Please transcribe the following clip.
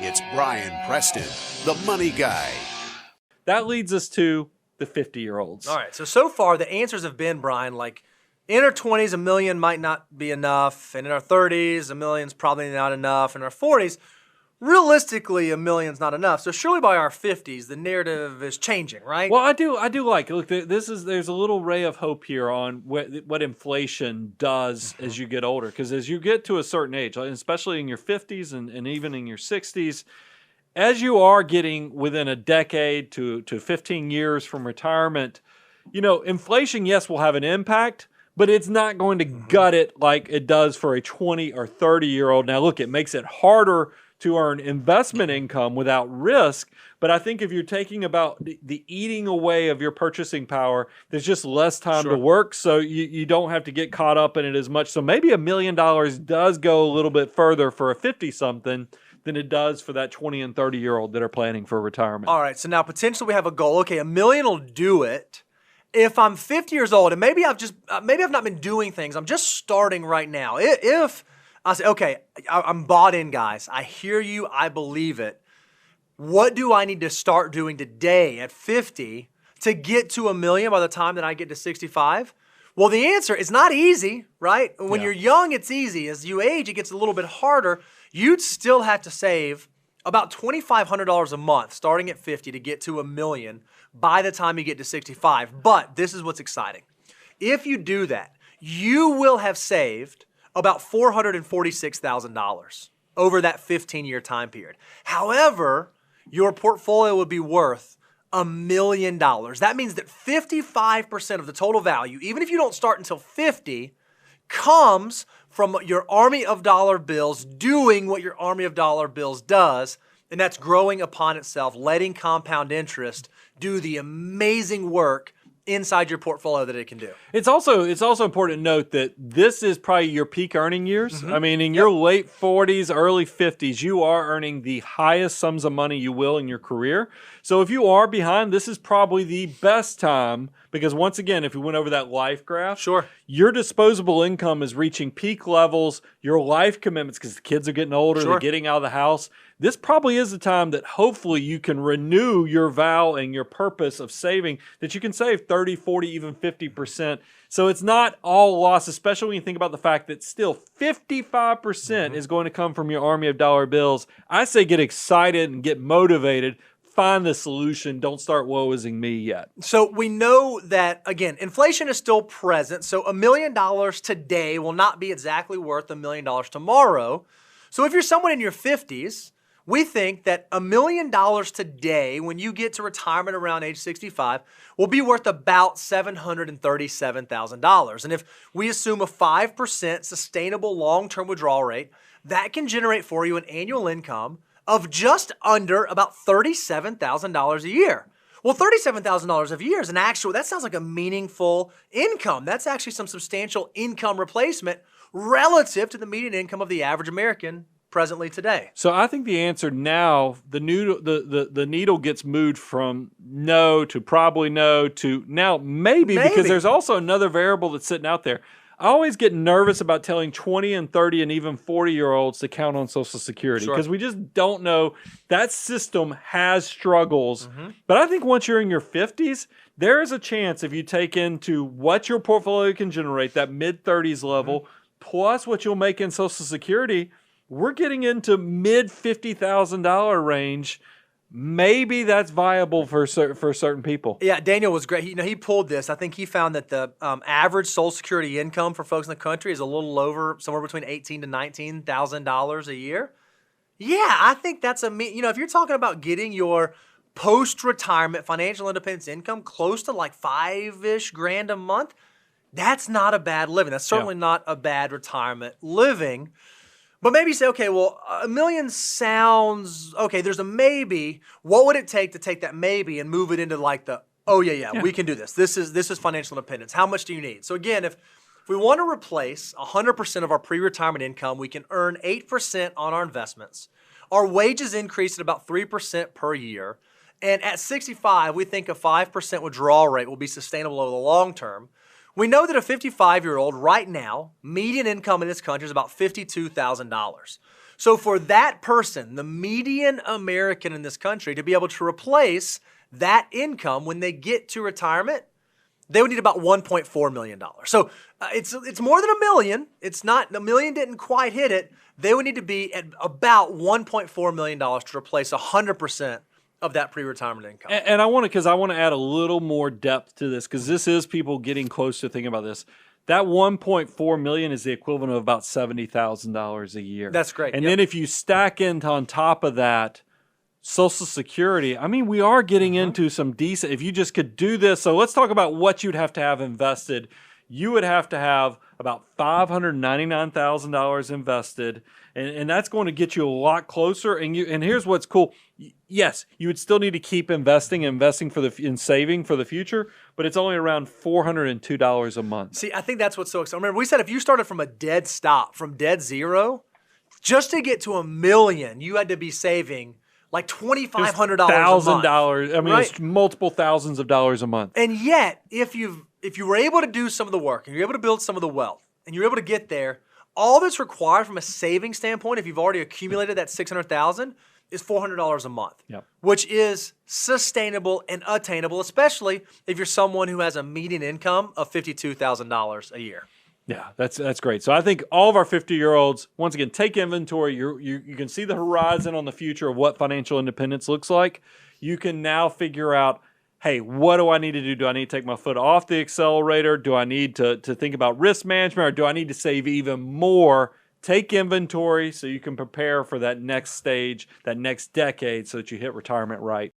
It's Brian Preston, the money guy. That leads us to the 50-year-olds. All right, so far the answers have been, Brian, like in our 20s, $1 million might not be enough, and in our 30s, $1 million's probably not enough, in our 40s, realistically, $1 million's not enough. So surely by our 50s, the narrative is changing, right? Well, I do like it. Look, there's a little ray of hope here on what inflation does as you get older, because as you get to a certain age, especially in your 50s and even in your 60s, as you are getting within a decade to 15 years from retirement, inflation, yes, will have an impact, but it's not going to gut it like it does for a 20 or 30-year-old. Now, look, it makes it harder to earn investment income without risk, but I think if you're taking about the eating away of your purchasing power, there's just less time to work, so you don't have to get caught up in it as much. So maybe $1 million does go a little bit further for a 50-something than it does for that 20 and 30-year-old that are planning for retirement. All right, so now potentially we have a goal. Okay, $1 million will do it. If I'm 50 years old and maybe I've not been doing things, I'm just starting right now. If I say, okay, I'm bought in, guys. I hear you. I believe it. What do I need to start doing today at 50 to get to $1 million by the time that I get to 65? Well, the answer is not easy, right? When you're young, it's easy. As you age, it gets a little bit harder. You'd still have to save about $2,500 a month starting at 50 to get to $1 million by the time you get to 65. But this is what's exciting. If you do that, you will have saved about $446,000 over that 15-year time period. However, your portfolio would be worth $1 million. That means that 55% of the total value, even if you don't start until 50, comes from your army of dollar bills doing what your army of dollar bills does, and that's growing upon itself, letting compound interest do the amazing work inside your portfolio that it can do. It's also important to note that this is probably your peak earning years. I mean, in your late 40s, early 50s, you are earning the highest sums of money you will in your career. So if you are behind, this is probably the best time, because once again, if we went over that life graph, your disposable income is reaching peak levels, your life commitments, because the kids are getting older, they're getting out of the house. This probably is the time that hopefully you can renew your vow and your purpose of saving, that you can save 30, 40, even 50%. So it's not all lost, especially when you think about the fact that still 55% is going to come from your army of dollar bills. I say get excited and get motivated. Find the solution. Don't start woe-ising me yet. So we know that, again, inflation is still present. So $1 million today will not be exactly worth $1 million tomorrow. So if you're someone in your 50s, we think that $1 million today, when you get to retirement around age 65, will be worth about $737,000. And if we assume a 5% sustainable long-term withdrawal rate, that can generate for you an annual income of just under about $37,000 a year. Well, $37,000 a year is that sounds like a meaningful income. That's actually some substantial income replacement relative to the median income of the average American presently today. So I think the answer now, the needle gets moved from no to probably no to now maybe. Because there's also another variable that's sitting out there. I always get nervous about telling 20 and 30 and even 40-year-olds to count on Social Security because we just don't know. That system has struggles. But I think once you're in your 50s, there is a chance if you take into what your portfolio can generate, that mid-30s level, plus what you'll make in Social Security, we're getting into mid-$50,000 range. Maybe that's viable for certain people. Yeah, Daniel was great. He pulled this. I think he found that the average Social Security income for folks in the country is a little over, somewhere between $18,000 to $19,000 a year. Yeah, I think that's if you're talking about getting your post-retirement financial independence income close to like $5-ish grand a month, that's not a bad living. That's certainly not a bad retirement living. But maybe you say, okay, well, $1 million sounds, okay, there's a maybe. What would it take to take that maybe and move it into like we can do this. This is financial independence. How much do you need? So again, if we want to replace 100% of our pre-retirement income, we can earn 8% on our investments. Our wages increase at about 3% per year. And at 65, we think a 5% withdrawal rate will be sustainable over the long term. We know that a 55-year-old right now, median income in this country is about $52,000. So for that person, the median American in this country, to be able to replace that income when they get to retirement, they would need about $1.4 million. So it's more than $1 million. It's not, $1 million didn't quite hit it. They would need to be at about $1.4 million to replace 100% of that pre-retirement income. And I want to add a little more depth to this, because this is people getting close to thinking about this. That 1.4 million is the equivalent of about $70,000 a year. That's great. And then if you stack in on top of that Social Security, I mean, we are getting into some decent, if you just could do this. So let's talk about what you'd have to have invested. You would have to have about $599,000 invested, and that's going to get you a lot closer. And here's what's cool. Yes, you would still need to keep investing in saving for the future, but it's only around $402 a month. See, I think that's what's so exciting. Remember, we said if you started from a dead stop, from dead zero, just to get to $1 million, you had to be saving like $2,500 a month. $1,000. I mean, right? It's multiple thousands of dollars a month. And yet, if you were able to do some of the work and you're able to build some of the wealth and you're able to get there, all that's required from a saving standpoint, if you've already accumulated that $600,000, is $400 a month, which is sustainable and attainable, especially if you're someone who has a median income of $52,000 a year. Yeah, that's great. So I think all of our 50-year-olds, once again, take inventory. You can see the horizon on the future of what financial independence looks like. You can now figure out, hey, what do I need to do? Do I need to take my foot off the accelerator? Do I need to think about risk management, or do I need to save even more? Take inventory so you can prepare for that next stage, that next decade, so that you hit retirement right.